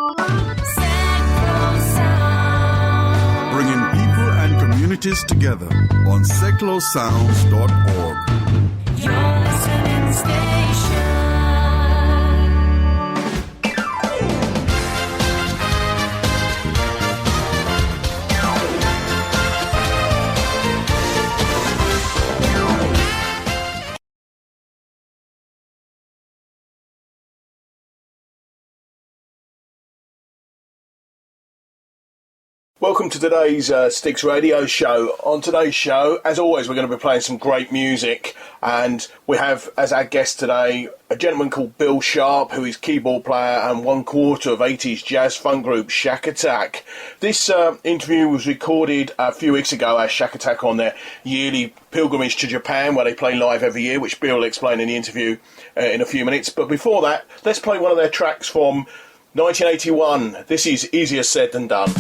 Bringing people and communities together on seclosounds.org. Your listening station. Welcome to today's Sticks Radio Show. On today's show, as always, we're going to be playing some great music, and we have as our guest today a gentleman called Bill Sharpe, who is keyboard player and one quarter of 80s jazz funk group Shakatak. This interview was recorded a few weeks ago as Shakatak on their yearly pilgrimage to Japan, where they play live every year, which Bill will explain in the interview in a few minutes. But before that, let's play one of their tracks from 1981. This is Easier Said Than Done.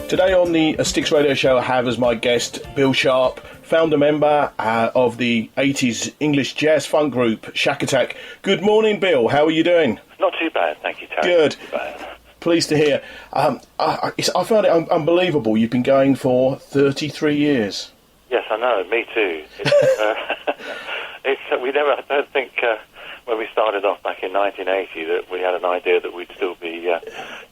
Today on the Sticks Radio Show, I have as my guest Bill Sharpe, founder member of the 80s English jazz funk group Shakatak. Good morning, Bill. How are you doing? Not too bad, thank you, Terry. Good. Not too bad. Pleased to hear. I found it unbelievable. You've been going for 33 years. Yes, I know. Me too. I don't think when we started off back in 1980 that we had an idea that we'd still be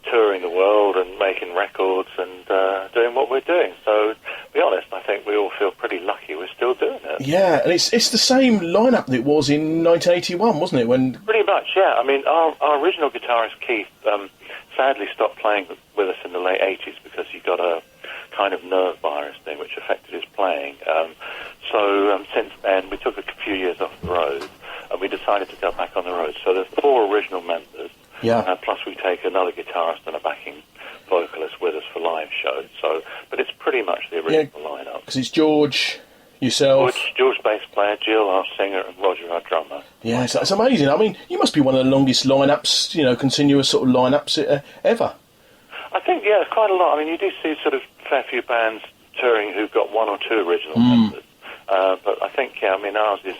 touring the world and making records and doing what we're doing. So, to be honest, I think we all feel pretty lucky we're still doing it. Yeah, and it's the same lineup that it was in 1981, wasn't it? When pretty much, yeah. I mean, our original guitarist Keith sadly stopped playing with us in the late 80s because he got a kind of nerve virus thing which affected his playing. So since then, we took a few years off the road and we decided to go back on the road. So there's 4 original members, plus we take another guitarist and a backing vocalist with us for live shows. So, but it's pretty much the original lineup. Because it's George, yourself... George bass player, Jill our singer, and Roger our drummer. Yeah, it's amazing. I mean, you must be one of the longest lineups, continuous sort of lineups ever. I think, yeah, it's quite a lot. I mean, you do see sort of a fair few bands touring who've got 1 or 2 original members. But I think, yeah, I mean, ours is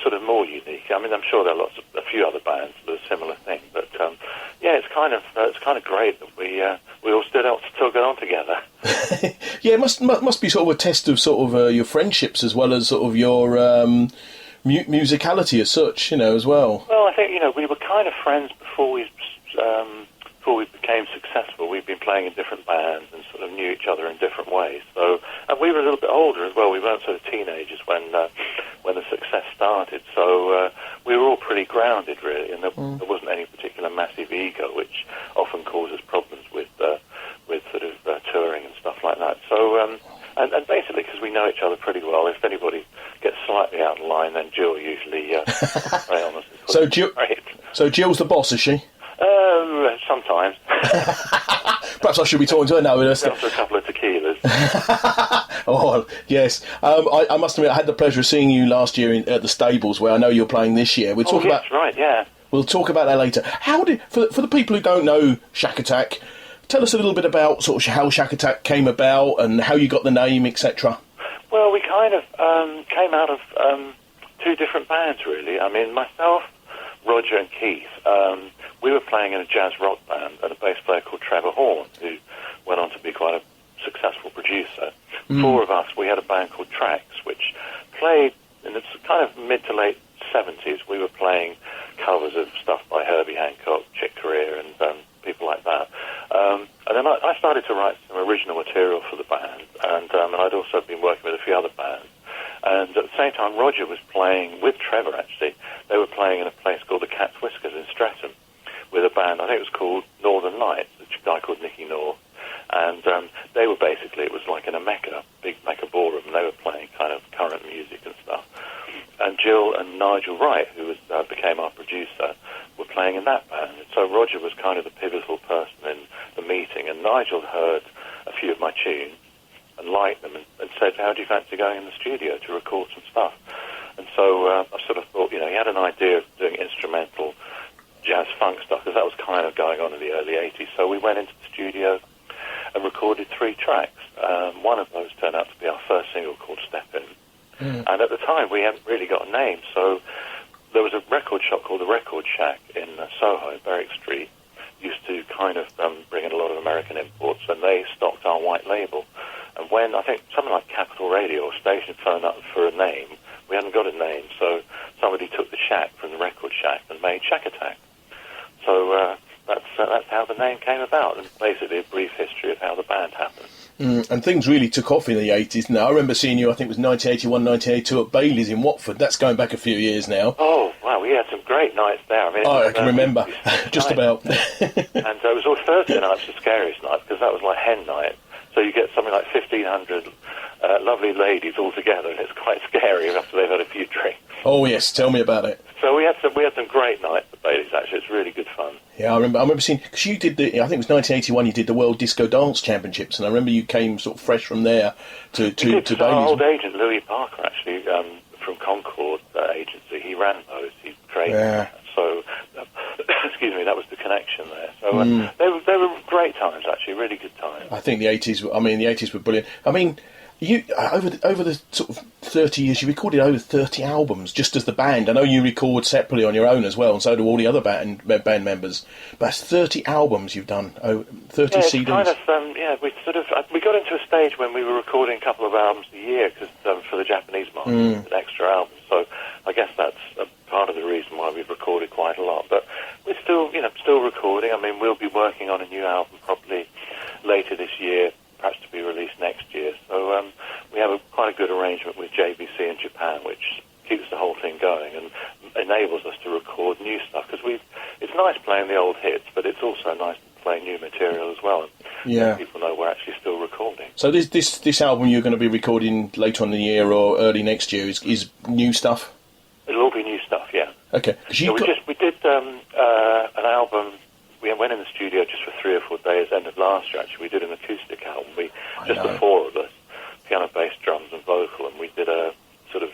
sort of more unique. I mean, I'm sure there are a few other bands that are similar thing. But, yeah, it's kind of great that we all still get on together. Yeah, it must be sort of a test of sort of your friendships as well as sort of your musicality as such, as well. Well, I think, we were kind of friends before we became successful. We've been playing in different bands and sort of knew each other in different ways. So, and we were a little bit older as well. We weren't sort of teenagers when the success started. So we were all pretty grounded, really, and there wasn't any particular massive ego, which often causes problems with sort of touring and stuff like that. So, and basically, because we know each other pretty well, if anybody gets slightly out of line, then Jill usually very honest. So Jill's the boss, is she? Sometimes. Perhaps I should be talking to her now. After a couple of tequilas. Oh, yes. I must admit, I had the pleasure of seeing you last year at the Stables, where I know you're playing this year. We'll talk about. Right, yeah. We'll talk about that later. For the people who don't know Shakatak, tell us a little bit about sort of how Shakatak came about and how you got the name, etc. Well, we kind of came out of 2 different bands, really. I mean, myself, Roger and Keith, we were playing in a jazz rock band and a bass player called Trevor Horn, who went on to be quite a successful producer. 4 of us, we had a band called Tracks, which played in the kind of mid to late 70s. We were playing covers of stuff by Herbie Hancock, Chick Corea, and people like that. And then I started to write some original material for the band, and I'd also been working with a few other bands. And at the same time, Roger was playing with Trevor, actually. They were playing in a place called the Cat's Whiskers in Streatham with a band, I think it was called Northern Lights, a guy called Nicky North. And they were basically, it was like in a big Mecca ballroom, and they were playing kind of current music and stuff. And Jill and Nigel Wright, who became our producer, were playing in that band. And so Roger was kind of the pivotal person in the meeting, and Nigel heard a few of my tunes and liked them and said, how do you fancy going in the studio to record some stuff? And so I sort of thought, he had an idea of doing instrumental jazz funk stuff, because that was kind of going on in the early 80s. So we went into the studio and recorded 3 tracks. One of those turned out to be our first single called Step In. And at the time, we hadn't really got a name, so there was a record shop called the Record Shack in Soho, Berwick Street, used to kind of bring in a lot of American imports, and they stocked our white label. And when, I think, something like Capital Radio or station phoned up for a name, we hadn't got a name, so somebody took the shack from the Record Shack and made Shakatak. So that's how the name came about, and basically a brief history of how the band happened. And things really took off in the 80s. Now, I remember seeing you, I think it was 1981, 1982 at Bailey's in Watford. That's going back a few years now. Oh, wow, we had some great nights there. I mean, I can remember, just about. And it was all Thursday nights the scariest night, because that was like hen night. So you get something like 1,500 lovely ladies all together, and it's quite scary after they've had a few drinks. Oh, yes, tell me about it. So we had some great nights at Bailey's, actually. It's really good fun. Yeah, I remember seeing, because you did I think it was 1981, you did the World Disco Dance Championships, and I remember you came sort of fresh from there to Bailey's. Our old agent, Louis Parker, actually, from Concord Agency, he ran those, he created that. So, excuse me, that was the connection there. So they were great times, actually, really good times. I think the 80s were brilliant. I mean, You over the sort of 30 years, you recorded over 30 albums just as the band. I know you record separately on your own as well, and so do all the other band members. But that's 30 albums you've done, 30 yeah, CDs. Kind of, we got into a stage when we were recording a couple of albums a year because for the Japanese market, an extra album. So I guess that's part of the reason why we've recorded quite a lot. But we're still recording. I mean, we'll be working on a new album probably later this year, perhaps to be released next year. So we have quite a good arrangement with JVC in Japan, which keeps the whole thing going and enables us to record new stuff. Because it's nice playing the old hits, but it's also nice to play new material as well. And people know we're actually still recording. So this album you're going to be recording later on in the year or early next year is new stuff? It'll all be new stuff, yeah. Okay. So we did an album. We went in the studio just for 3 or 4 days, end of last year actually. We did an acoustic album. The 4 of us, piano, bass, drums and vocal, and we did a sort of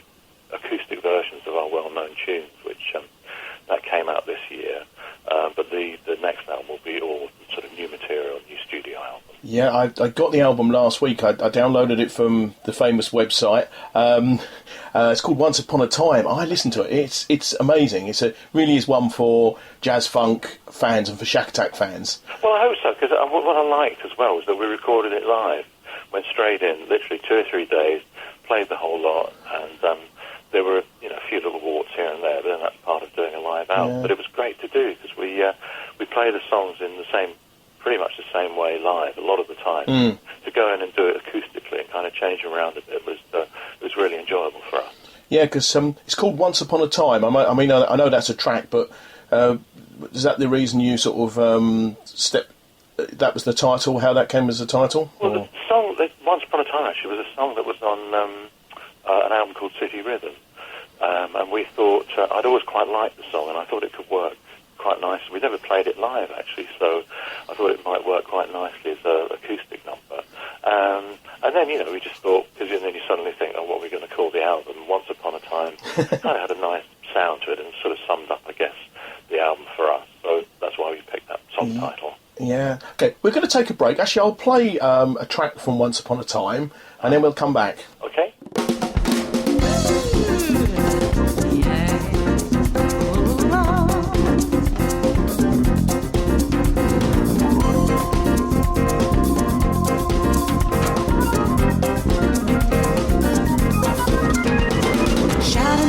acoustic versions of our well-known tunes, which that came out this year. But the next album will be all sort of new material, new studio album. Yeah, I got the album last week. I downloaded it from the famous website. It's called Once Upon a Time. I listened to it. It's amazing. Really is one for jazz funk fans and for Shakatak fans. Well, I hope so, because what I liked as well was that we recorded it live, went straight in, literally 2 or 3 days, played the whole lot, and there were a few little warts here and there, but then that's part of doing a live album. Yeah. But it was great to do because we play the songs in pretty much the same way live a lot of the time. To go in and do it acoustically and kind of change around a bit was really enjoyable for us. Yeah, because it's called Once Upon a Time. I mean, I know that's a track, but is that the reason you sort of that was the title? How that came as a title? Well, the song Once Upon a Time actually was a song that was on an album called City Rhythm, and we thought I'd always quite liked the song, and I thought it could work quite nicely. We never played it live actually, so I thought it might work quite nicely as an acoustic number. And then we just thought, because then you suddenly think, oh, what are we going to call the album? Once Upon a Time kind of had a nice sound to it and sort of summed up, I guess, the album for us. So that's why we picked that song title. Yeah. Okay, we're going to take a break. Actually, I'll play a track from Once Upon a Time, and then we'll come back. Okay.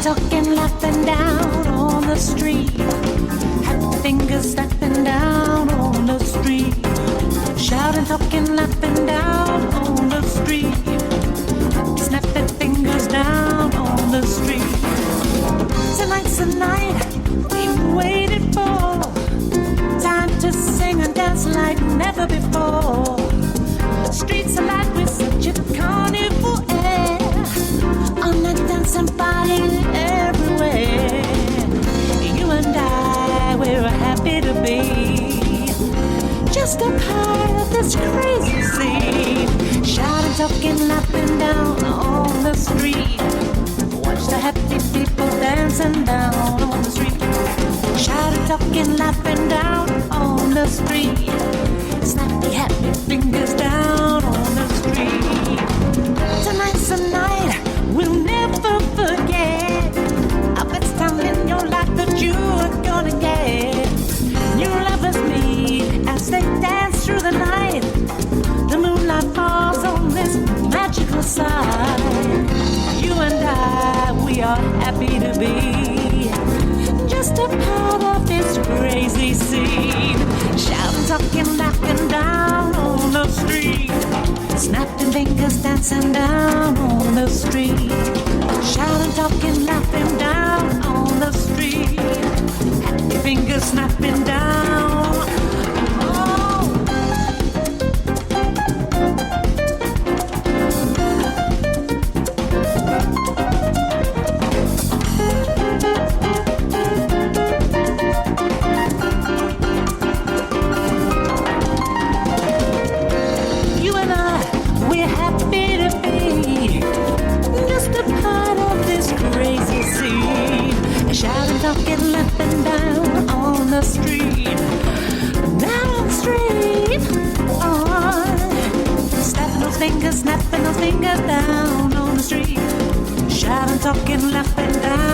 Talking, laughing down on the street. Happy fingers snapping down on the street. Shouting, talking, laughing down on the street. Snapping fingers down on the street. Tonight's the night we've waited for. Time to sing and dance like never before. The streets are alive with such a carnival air. On the dancing party everywhere. You and I, we're happy to be just a part of this crazy scene. Shouting, talking, laughing down on the street. Watch the happy people dancing down on the street. Shouting, talking, laughing down on the street. Snap the happy fingers down on the street. Tonight's the night we'll never forget. I bet it's time in your life that you are gonna get. New lovers meet as they dance through the night. The moonlight falls on this magical side. You and I, we are happy to be just a part of this crazy scene. Shouting, talking, laughing down on the street. Snapping fingers dancing down on the street. Shouting, talking, laughing down on the street. Happy fingers snapping down. Oh. You and I, we're happy to be talking, laughing down